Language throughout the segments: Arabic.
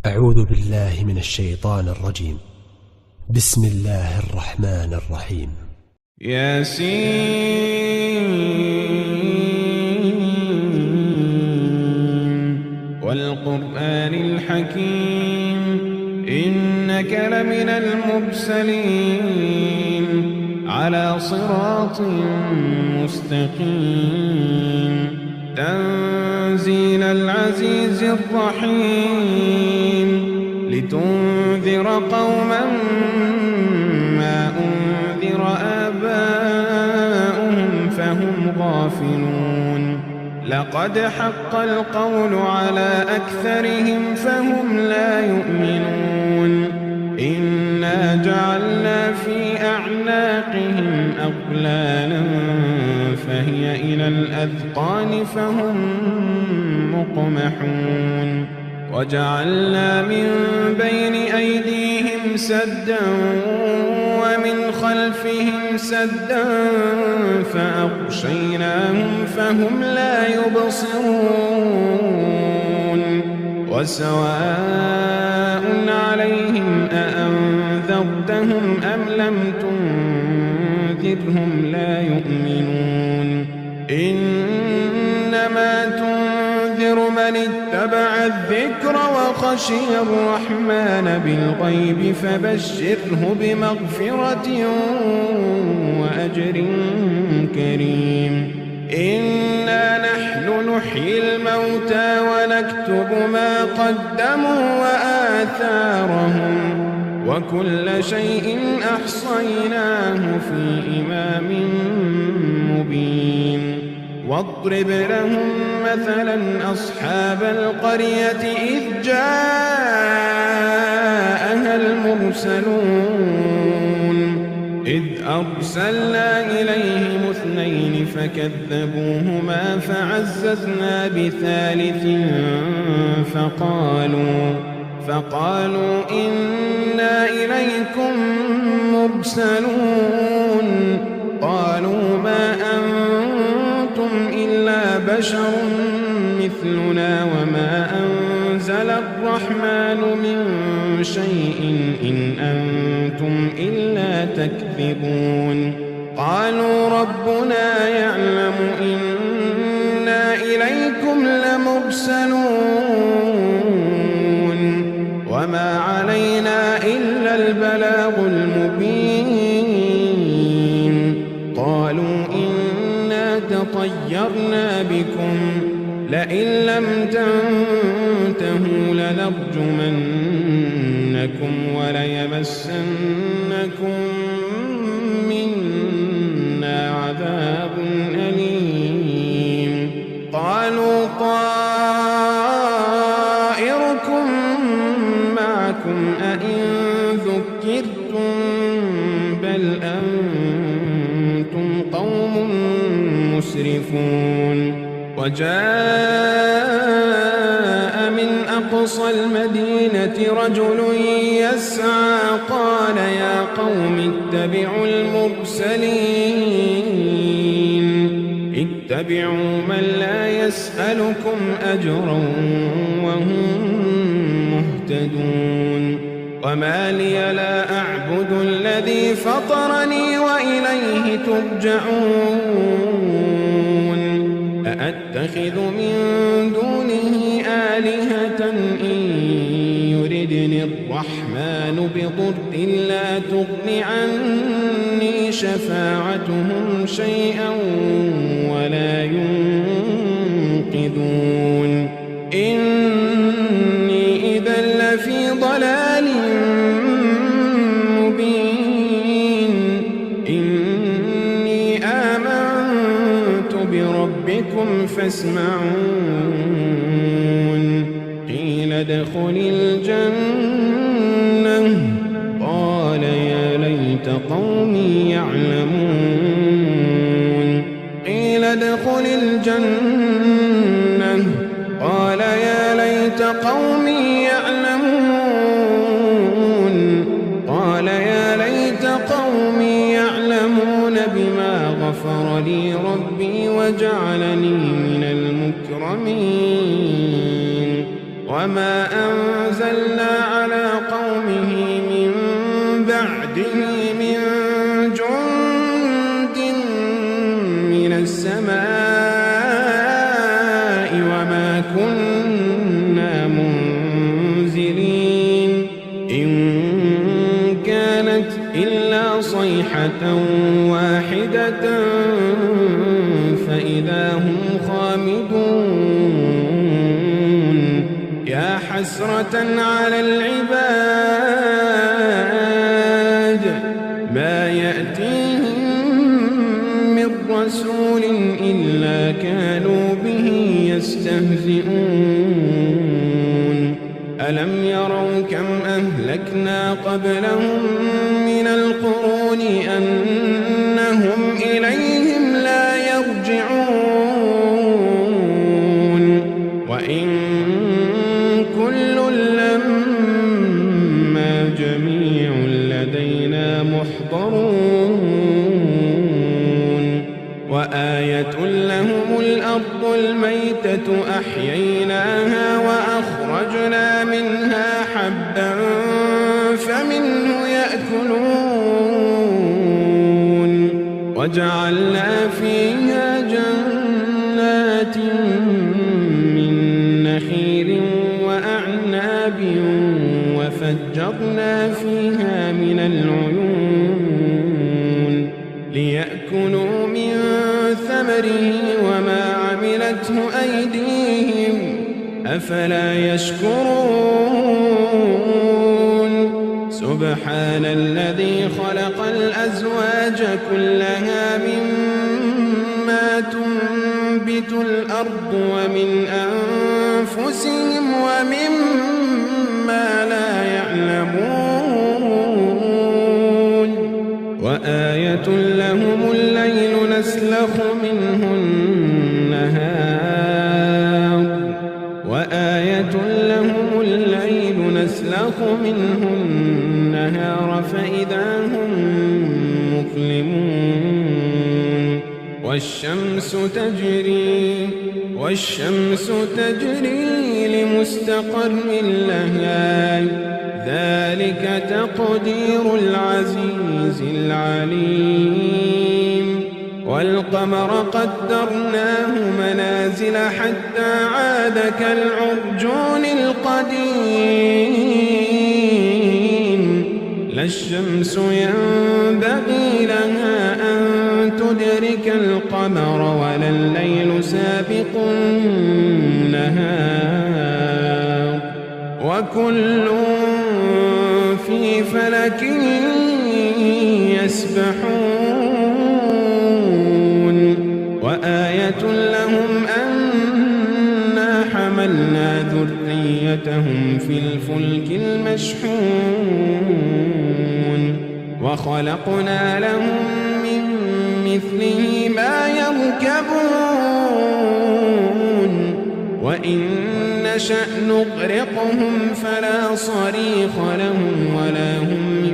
أعوذ بالله من الشيطان الرجيم. بسم الله الرحمن الرحيم. ياسين والقرآن الحكيم إنك لمن المرسلين على صراط مستقيم تنزيل العزيز الرحيم لتنذر قوما ما أنذر آباؤهم فهم غافلون لقد حق القول على أكثرهم فهم لا يؤمنون إنا جعلنا في أعناقهم أغلالا فهي إلى الأذقان فهم مقمحون وجعلنا من بين أيديهم سدا ومن خلفهم سدا فأغشيناهم فهم لا يبصرون وسواء عليهم أأنذرتهم أم لم تنذرهم لا يؤمنون إنما تنذر من اتبع الذكر وخشي الرحمن بالغيب فبشره بمغفرة وأجر كريم إنا نحن نحيي الموتى ونكتب ما قدموا وآثارهم وكل شيء أحصيناه في إمام مبين واضرب لهم مثلا أصحاب القرية إذ جاءها المرسلون إذ أرسلنا إليهم اثنين فكذبوهما فعززنا بثالث فقالوا إنا إليكم مرسلون قالوا ما أنتم إلا بشر مثلنا وما أنزل الرحمن من شيء إن أنتم إلا تكذبون قالوا ربنا يعلم إنا إليكم لمرسلون وما علينا إلا البلاغ المبين قالوا إنا تطيرنا بكم لئن لم تنتهوا لنرجمنكم وليمسنكم منا عذاب أليم قالوا طائركم معكم أئن ذكرتم بل أنتم قوم مسرفون وجاء من أقصى المدينة رجل يسعى قال يا قوم اتبعوا المرسلين اتبعوا من لا يسألكم أجرا وهم مهتدون وما لي لا أعبد الذي فطرني وإليه ترجعون أأتخذ من دونه آلهة إن يردني الرحمن بضر لا تغن عني شفاعتهم شيئا ولا ينقذون إني إذا لفي ضلال مبين إني آمنت بربكم فاسمعون قيل ادخل الجنة قال يا ليت قومي يعلمون قيل ادخل الجنة قال يا ليت قومي يعلمون قال يا ليت قومي يعلمون بما غفر لي ربي وجعلني من المكرمين وما أنزلنا صيحة واحدة فإذا هم خامدون يا حسرة على العباد ما يأتيهم من رسول إلا كانوا به يستهزئون ألم يروا كم أهلكنا قبلهم من القرون أنهم إليهم لا يرجعون وإن كل لما جميع لدينا محضرون وآية لهم الأرض الميتة أحييناها وأخرجنا منها حبا فمنه يأكلون وجعلنا فيها جنات من نخيل وأعناب وفجرنا فيها من العيون ليأكلوا من ثمره وما عملته أيديهم أفلا يشكرون سبحان الذي خلق الأزواج كلها مما تنبت الأرض ومن أنفسهم ومما لا يعلمون وآية لهم الليل نسلخ منه النهار وآية لهم الليل نسلخ منه النهار فإذا هم مظلمون والشمس تجري لمستقر لها ذلك تقدير العزيز العليم والقمر قدرناه منازل حتى عاد كالعرجون القديم لا الشمس ينبغي لها أن تدرك القمر ولا الليل سابق النهار وكل في فلك يسبحون وآية لهم أنا حملنا ذريتهم في الفلك المشحون وخلقنا لهم من مثله ما يركبون وإن نشأ نغرقهم فلا صريخ لهم ولا هم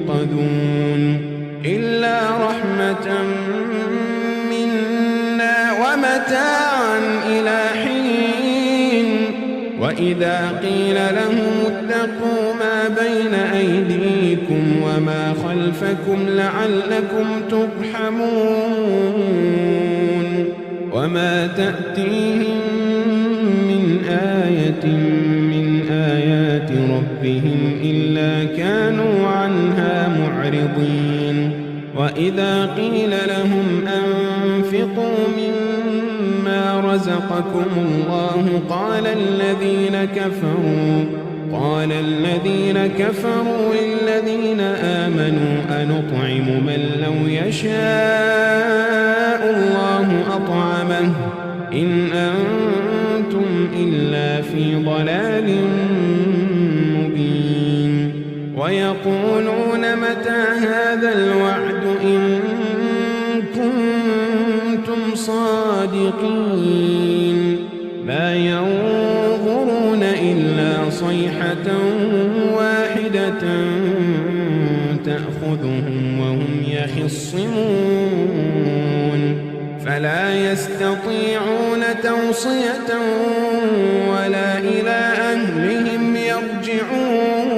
ينقذون إلا رحمة منا ومتاعا إلى حين وإذا قيل لهم اتقوا ما بين أيديكم وما خلفكم لعلكم ترحمون وما تأتيهم من آية من آيات ربهم إلا كانوا عنها معرضين وإذا قيل لهم أنفقوا مما رزقكم الله قال الذين كفروا للذين آمنوا أنطعم من لو يشاء الله أطعمه إن أنتم إلا في ضلال مبين ويقولون متى هذا الوعد إن كنتم صادقين ما ينظرون إلا صيحة واحدة تأخذهم وهم يخصمون فلا يستطيعون توصية ولا إلى أهلهم يرجعون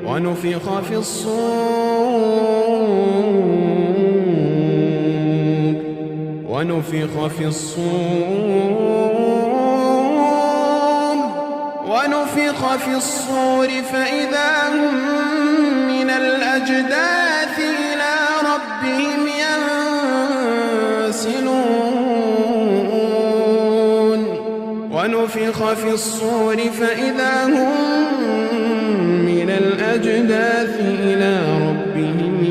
ونفخ في الصور ونفخ في الصور فإذا هم من الأجداث إلى ربهم ينسلون ونفخ في الصور فإذا هم من الأجداث إلى ربهم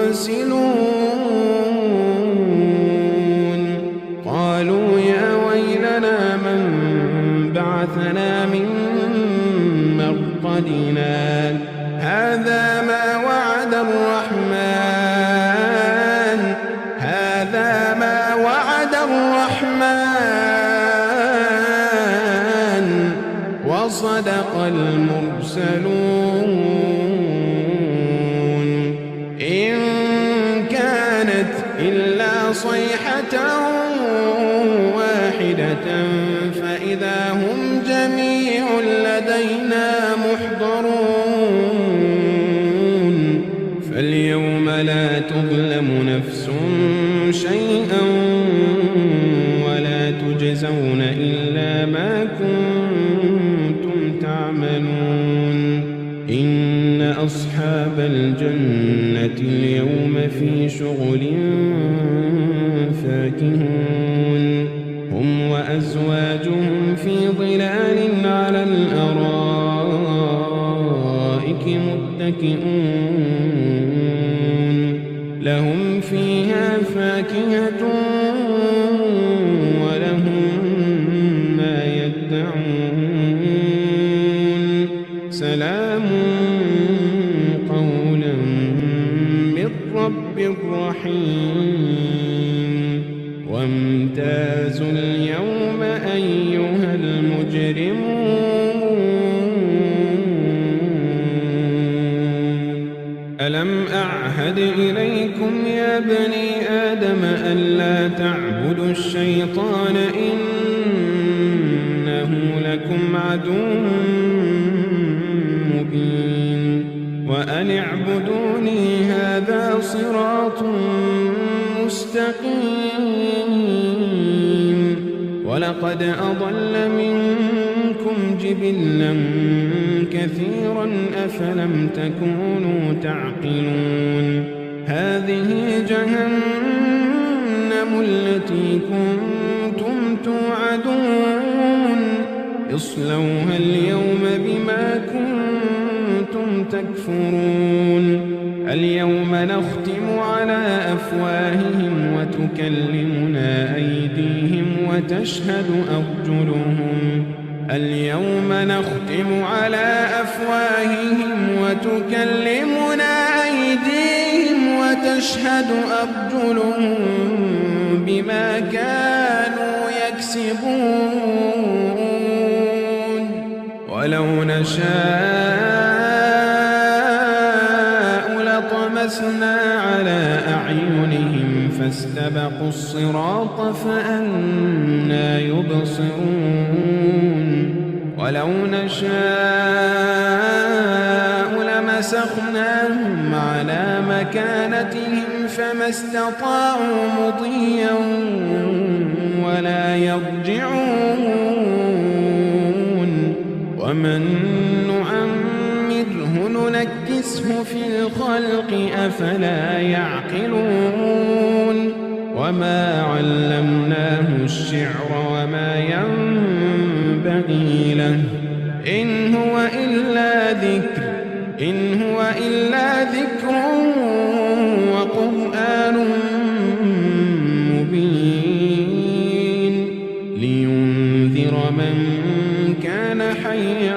ينسلون قالوا يا ويلنا من بعثنا من مرقدنا هذا ما وعد الرحمن وصدق المرسلون إن كانت إلا صيحة واحدة فإذا هم جميع لدينا محضرون فاليوم لا تظلم نفس شيئا ولا تجزون إلا ما كنتم تعملون إن أصحاب الجنة اليوم في شغل فاكهون هم وأزواجهم في ظلال على الأرائك متكئون لهم فيها فاكهة ولهم ما يدعون سلام قولا من رب رحيم وامتازوا اليوم أيها المجرمون ألم أعهد إليكم يا بني آدم ألا تعبدوا الشيطان إنه لكم عدو مبين وأن اعبدوني هذا صراط مستقيم ولقد أضل منكم جبلا كثيرا أفلم تكونوا تعقلون هذه جهنم التي كنتم توعدون اصلوها اليوم بما كنتم تكفرون اليوم نختم على أفواههم وتكلمنا أيديهم وتشهد أرجلهم اليوم نختم على أفواههم وتكلمنا أيديهم وتشهد أرجلهم بما كانوا يكسبون ولو نشاء لطمسنا على أعينهم فاستبقوا الصراط فأنى يبصرون ولو نشاء لمسخناهم على مكانتهم فما استطاعوا مضيا ولا يرجعون ومن نعمره ننكسه في الخلق أفلا يعقلون وما علمناه الشعر وما ينبغي له إن هو إلا ذكر وقرآن مبين لينذر من كان حيا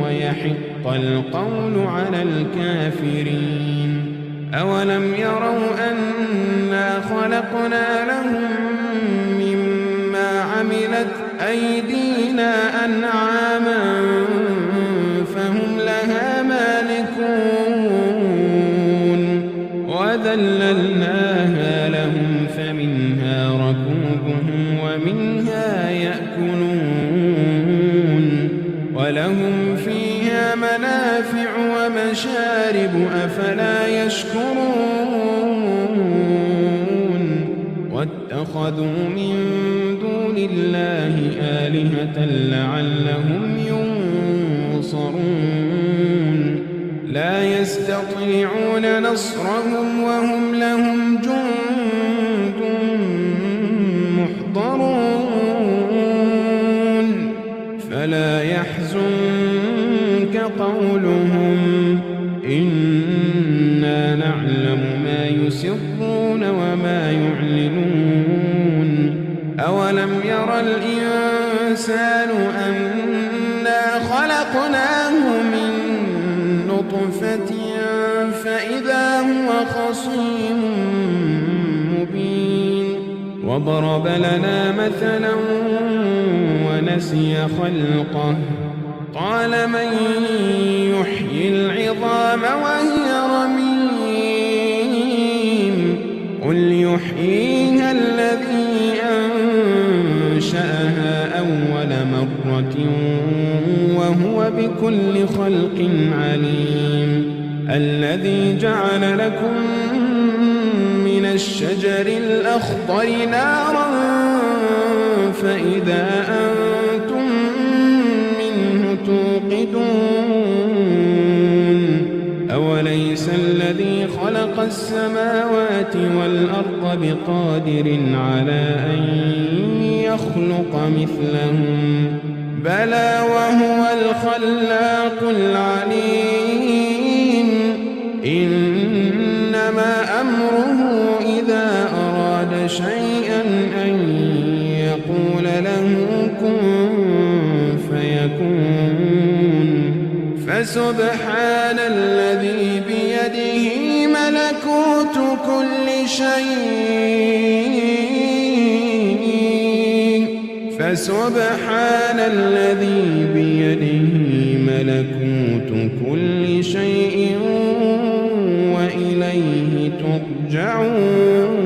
ويحق القول على الكافرين أولم يروا أنا خلقنا لهم مما عملت أيدينا أنعاما فهم لها مالكون وذللناها لهم فمنها ركوبهم ومنها يأكلون ولهم فيها منافع ومشارب أفلا يشكرون واتخذوا من دون دون الله آلهة لعلهم ينصرون لا يستطيعون نصرهم وهم لهم جند محضرون فلا يحزنك قولهم إنا نعلم ما يسرون وما يعلنون أولم ير الإنسان أنا خلقناه من نطفة فإذا هو خصيم مبين وضرب لنا مثلا ونسي خلقه قال من يحيي العظام وهي رميم قل يحييها الذي أنشأها أول مرة وهو بكل خلق عليم الذي جعل لكم من الشجر الأخضر نارا فإذا أنتم منه توقدون أوليس الذي خلق السماوات والأرض بقادر على أن يخلق مثلهم بلى وهو الخلاق العليم إنما أمره إذا أراد شيئا أن يقول له كن فيكون فسبحان الذي بيده ملكوت كل شيء فسبحان الذي بيده ملكوت كل شيء وإليه ترجعون